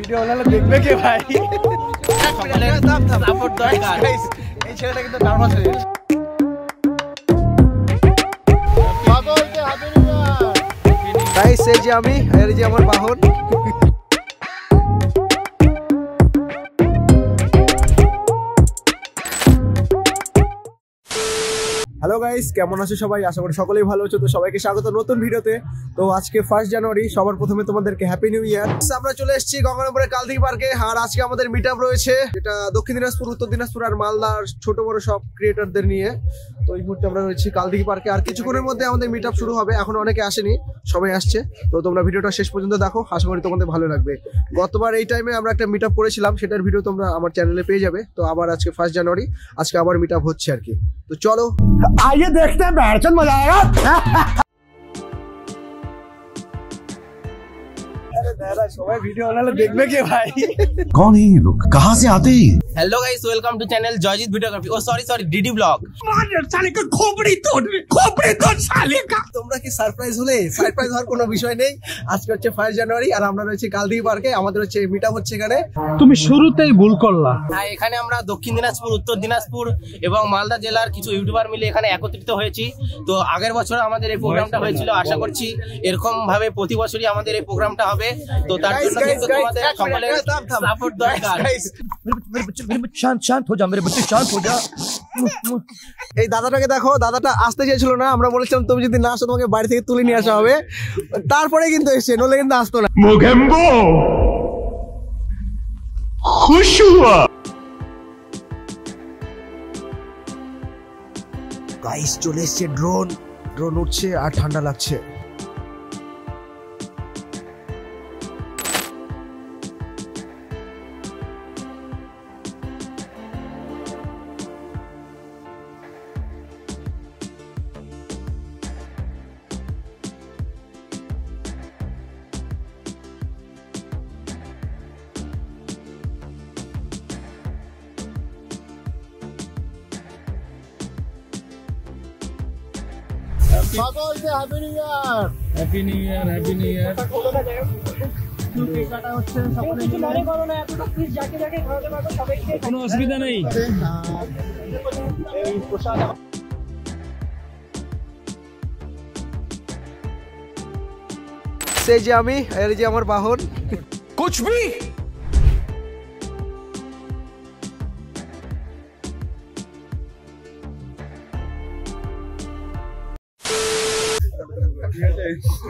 Video বানালে দেখবে কে ভাই? সাপোর্ট দরকার। এই ছেলেটা কিন্তু নার্ভাস হয়ে যাচ্ছে। গাইস এই যে আমি, এই যে আমার বাহন। হ্যালো গাইস, কেমন আছো সবাই? আশা করি সকলেই ভালো আছো। তো সবাইকে স্বাগত নতুন ভিডিওতে। তো আজকে 1 জানুয়ারি, সবার প্রথমে তোমাদেরকে হ্যাপি নিউ ইয়ার। আমরা চলে এসেছি গঙ্গারামপুরের কালদিঘি পার্কে। আর আজকে আমাদের মিট আপ রয়েছে, যেটা দক্ষিণ দিনাজপুর, উত্তর দিনাজপুর আর মালদার ছোট বড় সব ক্রিয়েটরদের নিয়ে। তো এই মুহূর্তে আমরা রয়েছি কালদিঘি পার্কে। আর কিছুক্ষণের মধ্যে আমাদের মিট আপ শুরু হবে। এখন অনেকে আসেনি, সবাই আসছে। তো তোমরা ভিডিওটা শেষ পর্যন্ত দেখো, আশা করি তোমাদের ভালো লাগবে। গতবার এই টাইমে আমরা একটা মিট আপ করেছিলাম, সেটার ভিডিও তোমরা আমার চ্যানেলে পেয়ে যাবে। তো আবার আজকে 1 জানুয়ারি, আজকে আবার মিট আপ হচ্ছে আর কি। তো চলো आइए देखते हैं, बैठचंद मजा आएगा। সবাই ভিডিও বানালে দেখবে কে ভাই? कौन है ये लोग, कहाँ से आते हैं? Hello guys, welcome to channel Joyjit videography. Oh sorry DD blog. साले का खोपड़ी तोड़ साले का। তোমরা কি সারপ্রাইজ হলে? সারপ্রাইজ হওয়ার কোনো বিষয় নেই। আজকে হচ্ছে 1 জানুয়ারি আর আমরা রয়েছি কালদিঘি পার্কে। আমাদের হচ্ছে মিট আপ হচ্ছে এখানে। তুমি শুরুতেই ভুল করলা। হ্যাঁ, এখানে আমরা দক্ষিণ দিনাজপুর, উত্তর দিনাজপুর এবং মালদা জেলার কিছু ইউটিউবার মিলে এখানে একত্রিত হয়েছি। তো আগের বছর আমাদের এই প্রোগ্রামটা হয়েছিল। আশা করছি এরকম ভাবে প্রতি বছরই আমাদের এই প্রোগ্রামটা হবে। তো তার জন্য কিন্তু তোমাদের সকলের সাপোর্ট দরকার। শান্ত হো যা মেরে বচ্চে, শান্ত হো যা। এই দাদাটাকে দেখো, দাদাটা আসতে চেয়েছিল না। আমরা বলেছিলাম তুমি যদি না আসো তোমাকে বাড়ি থেকে তুলে নিয়ে আসা হবে। তারপরে কিন্তু এসছে, নলে কিন্তু আসতো না। मोगेम्बो खुश हुआ। গাইস চলে এসছে ড্রোন উঠছে আর ঠান্ডা লাগছে। Happy new year, happy new year. কোনো অসুবিধা নেই। সেই যে আমি, এই যে আমার বাহন। कुछ भी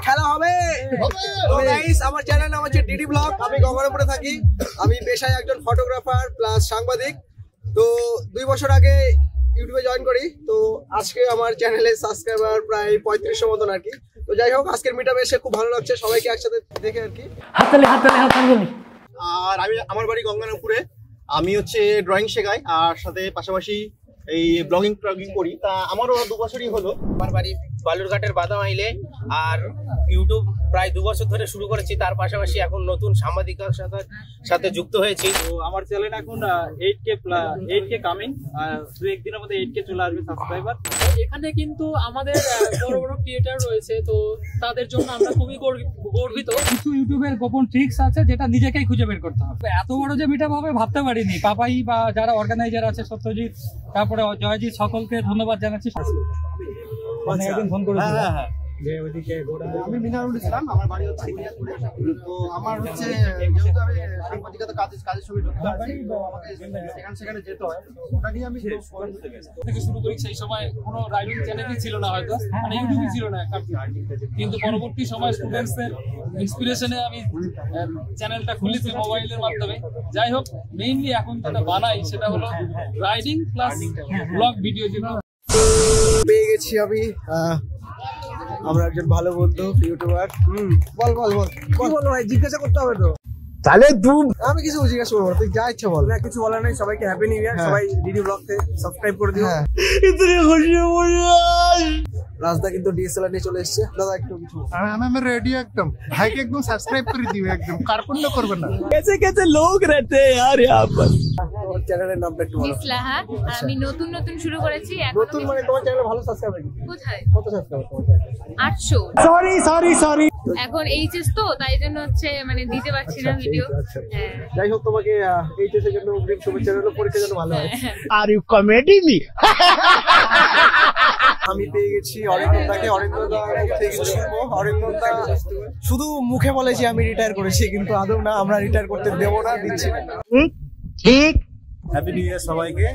খেলা হবে। তো গাইস, আমার চ্যানেল নাম হচ্ছে ডিডি ব্লগ। আমি গঙ্গারামপুরে থাকি। আমি পেশায় একজন ফটোগ্রাফার প্লাস সাংবাদিক। তো 2 বছর আগে ইউটিউবে জয়েন করি। তো আজকে আমার চ্যানেলে সাবস্ক্রাইবার প্রায় 3500 মতন আর কি। তো যাই হোক, আজকের মিটআপে এসে খুব ভালো লাগছে সবাইকে একসাথে দেখে আর কি। আর আমার বাড়ি গঙ্গারামপুরে। আমি হচ্ছে ড্রয়িং শেখাই আর সাথে পাশাপাশি এই ব্লগিং করি। তা আমারও 2 বছরই হলো। আমার বাড়ি বালুরঘাটের বাদামাইলে। আর ইউটিউব প্রায় 2 বছর ধরে শুরু করেছি। তার পাশাপাশি এখন নতুন সাংবাদিকতার সাথে যুক্ত হয়েছি। তো আমার চ্যানেল এখন 8K কামিং। 2-1 দিনের মধ্যে 8K চলে আসবে সাবস্ক্রাইবার। এখানে কিন্তু আমাদের বড় বড় ক্রিয়েটর রয়েছে, তো তাদের জন্য আমরা খুবই গর্বিত। কিছু ইউটিউবের গোপন ট্রিক্স আছে যেটা নিজেকেই খুঁজে বের করতে হবে। এত বড় যে মিটআপ হবে ভাবতে পারিনি। পাপাই বা যারা অর্গানাইজার আছে, সত্যজিৎ, তারপরে জয়জিৎ, সকলকে ধন্যবাদ জানাচ্ছি। একদিন ফোন করেছিল যে ওইদিকে আমি মিনারুল ইসলাম, আমার বাড়ি হচ্ছে ইন্ডিয়াপুরে। তো আমার হচ্ছে যেহেতু আমি সাংবাদিকতা কাজের সঙ্গে যুক্ত আছি, তো আমাকে সেখানে যেতে হয়। ওটা নিয়ে আমি থেকে শুরু করি। সেই সময় কোনো রাইডিং চ্যানেলই ছিল না, হয়তো মানে ইউটিউবই ছিল না, কিন্তু পরবর্তী সময় স্টুডেন্টসদের ইন্সপিরেশনে আমি চ্যানেলটা খুলেছি মোবাইলের মাধ্যমে। যাই হোক, মেইনলি এখন যেটা বানাই সেটা হলো রাইডিং প্লাস ব্লগ ভিডিও। যেগুলো পেয়ে গেছি আমি, আমরা একজন ভালো বন্ধু ইউটিউবার। বল কি বলো ভাই? জিজ্ঞাসা করতে হবে তো। साले तू আমি কিছু জিজ্ঞাসা করবো, তুই যা ইচ্ছা বল। না, কিছু বলার নেই। সবাইকে হ্যাপি নিউ ইয়ার। সবাই ডিডি ব্লগকে সাবস্ক্রাইব করে দিও। इतनी खुशी हुई। রাজদা কিন্তু ডিএসএলআর নিয়ে চলে এসেছে। দাদা একটু কিছু। আমি রেডি একদম। ভাইকে একদম সাবস্ক্রাইব করে দিও, একদম কার্পণ্য করবে না। कैसे कैसे लोग रहते हैं यार यहाँ पर। চ্যানেলের নামটা একটু বলো। ইসলাহা, আমি নতুন নতুন শুরু করেছি এখন। নতুন মানে তোমার চ্যানেলে ভালো সাবস্ক্রাইবার কোথায়? কত সাবস্ক্রাইবার তোমার চ্যানেলে? 800। সরি এখন এইচএস তো তাই জন্য হচ্ছে মানে দিতে পারছি না ভিডিও। হ্যাঁ। যাই হোক তোমাকে এইচএস এর জন্য অগ্রিম শুভেচ্ছা রইলো, পরীক্ষার জন্য ভালো হয়। আর ইউ কমেডি মি আমি পেয়ে গেছি অরিন্দমদাকে। অরিন্দমদা থেকে শুনবো। অরিন্দমদা শুধু মুখে বলে যে আমি রিটায়ার করেছি, কিন্তু আদৌ না, আমরা রিটায়ার করতে দেবো না, দিচ্ছি না। ঠিক হ্যাপি নিউ ইয়ার সবাইকে।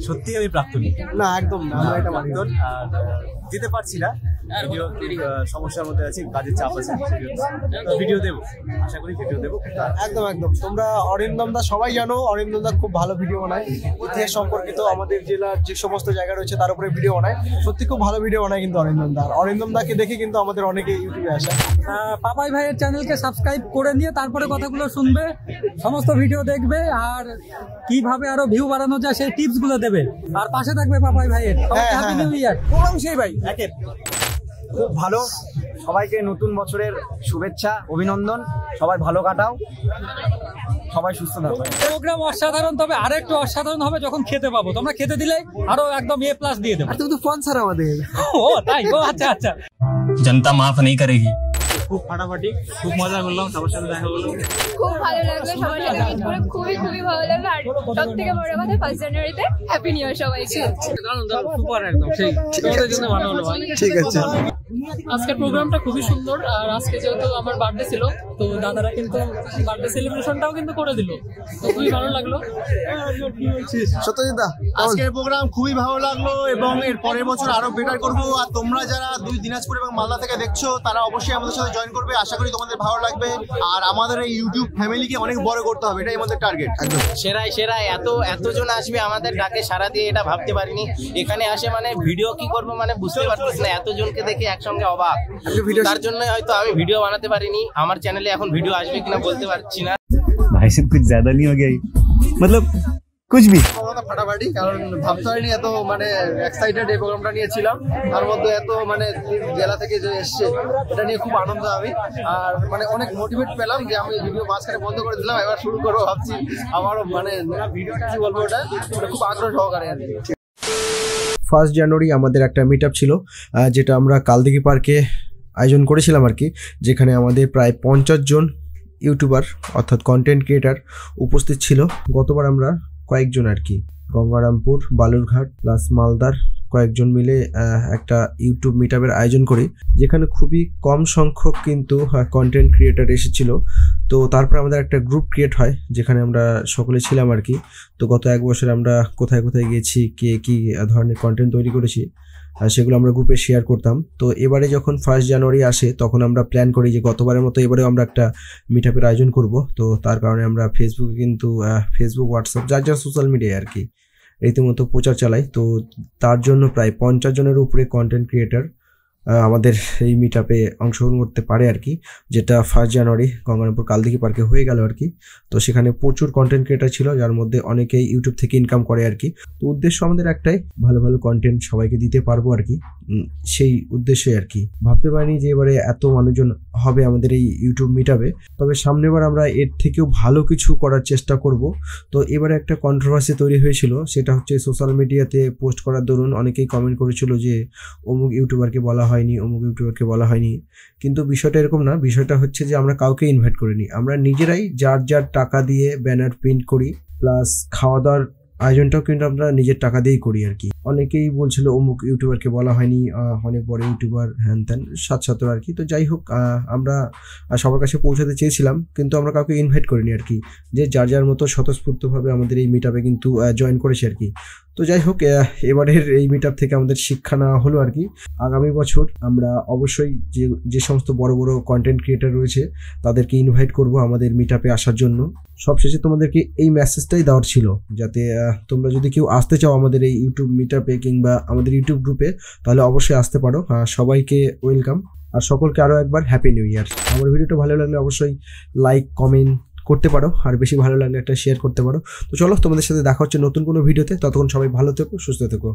সত্যি আমি প্রাক্তনী না, একদম না, আমরা এটা মানি না। আর যেতে পারছি না, ভিডিও সমস্যার মধ্যে আছি, কাজের চাপ আছে, ভিডিও দেবো, আশা করি ভিডিও দেবো। একদম একদম। তোমরা অরিন্দমদা সবাই জানো, অরিন্দমদা খুব ভালো ভিডিও বানায়, ইতিহাস সম্পর্কিত আমাদের জেলার যে সমস্ত জায়গা রয়েছে তার উপরে ভিডিও বানায়, সত্যি খুব ভালো ভিডিও বানায় কিন্তু অরিন্দমদা। আর অরিন্দমদাকে দেখে কিন্তু আমাদের অনেকে ইউটিউবে আসে। পাপাই ভাইয়ের চ্যানেলকে সাবস্ক্রাইব করে নিয়ে তারপরে কথাগুলো শুনবে, সমস্ত ভিডিও দেখবে, আর কিভাবে আরো ভিউ বাড়ানো যায় সেই টিপস গুলো দেবে, আর পাশে থাকবে পাপাই ভাইয়ের। Happy new year. সেই ভাই একের খুব ভালো, সবাইকে নতুন বছরের শুভেচ্ছা, অভিনন্দন। সবাই ভালো কাটাও, সবাই সুস্থ থাকবে। প্রোগ্রাম অসাধারণ, তবে আরেকটু অসাধারণ হবে যখন খেতে পাবো। তোমরা খেতে দিলে আরো একদম A+ দিয়ে দেবো। আর তুমি তো স্পন্সর আমাদের। ও তাই? ও আচ্ছা আচ্ছা। जनता माफ नहीं करेगी। খুব ফাটাফাটি, খুব মজা করলাম, সবার সাথে দেখা হলো, খুব ভালো লাগলো, সবার সাথে মিট করে খুবই খুবই ভালো লাগলো। আর সব থেকে বড় কথা, 1 জানুয়ারিতে হ্যাপি নিউ ইয়ার সবাইকে। সুপার, একদম সেই। তোমাদের জন্য ভালো হলো ভাই। ঠিক আছে। আজকের প্রোগ্রামটা খুবই সুন্দর, আর আজকে যেহেতু আমার বার্থডে ছিল, তো দাদারা কিন্তু বার্থডে সেলিব্রেশনটাও কিন্তু করে দিল, তো খুবই ভালো লাগলো। সত্যজিৎ দা, আজকের প্রোগ্রাম খুবই ভালো লাগলো এবং এর পরের বছর আরো বেটার করবো। আর তোমরা যারা দিনাজপুর এবং মালদা থেকে দেখছো তারা অবশ্যই আমাদের সাথে জয়েন করবে, আশা করি তোমাদের ভালো লাগবে। আর আমাদের এই ইউটিউব ফ্যামিলিকে অনেক বড় করতে হবে, এটাই আমাদের টার্গেট। একদম সেরাই এতজন আসবে আমাদের ডাকে সারা দিয়ে, এটা ভাবতে পারিনি। এখানে আসে মানে ভিডিও কি করবো মানে বুঝতে পারতেছি না, এতজনকে দেখে একসঙ্গে অবাক। তার জন্য হয়তো আমি ভিডিও বানাতে পারিনি। আমার চ্যানেলে এখন ভিডিও আসবে কিনা বলতে পারছি না। भाई साहब कुछ ज्यादा नहीं हो गया? मतलब कुछ भी ফাটাফাটি, কারণ ভাবতে পারিনি এত মানে এক্সাইটেড এই প্রোগ্রামটা নিয়েছিলাম। তার মধ্যে এত মানে জেলা থেকে যে এসছে, এটা নিয়ে খুব আনন্দ আমি। আর মানে অনেক মোটিভেট পেলাম যে আমি ভিডিও মাঝখানে বন্ধ করে দিলাম, এবার শুরু করবো ভাবছি। আমারও মানে ভিডিওটা কি বলবো, ওটা খুব আগ্রহ সহকারে আর কি। 1 জানুয়ারি আমাদের একটা মিট আপ ছিল, যেটা আমরা কালদিঘি পার্কে আয়োজন করেছিলাম আর কি, যেখানে আমাদের প্রায় 50 জন ইউটিউবার অর্থাৎ কন্টেন্ট ক্রিয়েটার উপস্থিত ছিল। গতবার আমরা কয়েকজন আর কি, গঙ্গারামপুর, বালুরঘাট প্লাস মালদার কয়েকজন মিলে একটা ইউটিউব মিট আপের আয়োজন করি, যেখানে খুবই কম সংখ্যক কিন্তু কন্টেন্ট ক্রিয়েটার এসেছিল। তো তারপর আমাদের একটা গ্রুপ ক্রিয়েট হয়, যেখানে আমরা সকলে ছিলাম আর কি। তো গত 1 বছরে আমরা কোথায় কোথায় গেছি, কে কী ধরনের কন্টেন্ট তৈরি করেছি, সেগুলো আমরা গ্রুপে শেয়ার করতাম। তো এবারে যখন 1 জানুয়ারি আসে, তখন আমরা প্ল্যান করি যে গতবারের মতো এবারেও আমরা একটা মিট আপের আয়োজন করব। তো তার কারণে আমরা ফেসবুকে কিন্তু ফেসবুক, হোয়াটসঅ্যাপ, যার সোশ্যাল মিডিয়ায় আর কি রীতিমতো প্রচার চালাই। তো তার জন্য প্রায় 50 জনের উপরে কন্টেন্ট ক্রিয়েটার আমাদের এই মিট আপে অংশগ্রহণ করতে পারে আর কি, যেটা 1 জানুয়ারি গঙ্গারামপুর কালদিঘি পার্কে হয়ে গেল আর কি। তো সেখানে প্রচুর কন্টেন্ট ক্রিয়েটার ছিল, যার মধ্যে অনেকেই ইউটিউব থেকে ইনকাম করে আর কি। তো উদ্দেশ্য আমাদের একটাই, ভালো ভালো কন্টেন্ট সবাইকে দিতে পারবো আর কি, সেই উদ্দেশ্যে আর কি। ভাবতে পারিনি যে এবারে এত মানুষজন হবে আমাদের এই ইউটিউব মিট আপে। তবে সামনেবার আমরা এর থেকেও ভালো কিছু করার চেষ্টা করব। তো এবারে একটা কন্ট্রোভার্সি তৈরি হয়েছিল, সেটা হচ্ছে সোশ্যাল মিডিয়াতে পোস্ট করার দরুন অনেকেই কমেন্ট করেছিল যে অমুক ইউটিউবারকে বলা হয়নি, অমুক ইউটিউবারকে বলা হয়নি। কিন্তু বিষয়টা এরকম না, বিষয়টা হচ্ছে যে আমরা কাউকে ইনভাইট করিনি, আমরা নিজেরাই যার যার টাকা দিয়ে ব্যানার প্রিন্ট করি, প্লাস খাওয়া দাওয়ার আয়োজনটাও কিন্তু আমরা নিজের টাকা দিয়েই করি আর কি। অনেকেই বলছিল অমুক ইউটিউবারকে বলা হয়নি, অনেক বড় ইউটিউবার হ্যান ত্যান সাত আর কি। তো যাই হোক, আমরা সবার কাছে পৌঁছাতে চেয়েছিলাম, কিন্তু আমরা কাউকে ইনভাইট করিনি আর কি, যে যার যার মতো স্বতঃস্ফূর্তভাবে আমাদের এই মিট আপে কিন্তু জয়েন করেছে আর কি। তো যাই হোক, এবারের এই মিট আপ থেকে আমাদের শিক্ষা নেওয়া হলো আর কি। আগামী বছর আমরা অবশ্যই যে সমস্ত বড় বড় কন্টেন্ট ক্রিয়েটার রয়েছে তাদেরকে ইনভাইট করব আমাদের মিট আপে আসার জন্য। সবশেষে তোমাদেরকে এই মেসেজটাই দেওয়ার ছিল, যাতে তোমরা যদি কেউ আসতে চাও আমাদের এই ইউটিউব মিট আপে কিংবা আমাদের ইউটিউব গ্রুপে, তাহলে অবশ্যই আসতে পারো। সবাইকে ওয়েলকাম, আর সকলকে আরও একবার হ্যাপি নিউ ইয়ার। আমার ভিডিওটা ভালো লাগলে অবশ্যই লাইক, কমেন্ট করতে পারো, আর বেশি ভালো লাগলে একটা শেয়ার করতে পারো। তো চলো, তোমাদের সাথে দেখা হচ্ছে নতুন কোনো ভিডিওতে। ততক্ষণ সবাই ভালো থেকো, সুস্থ থেকো।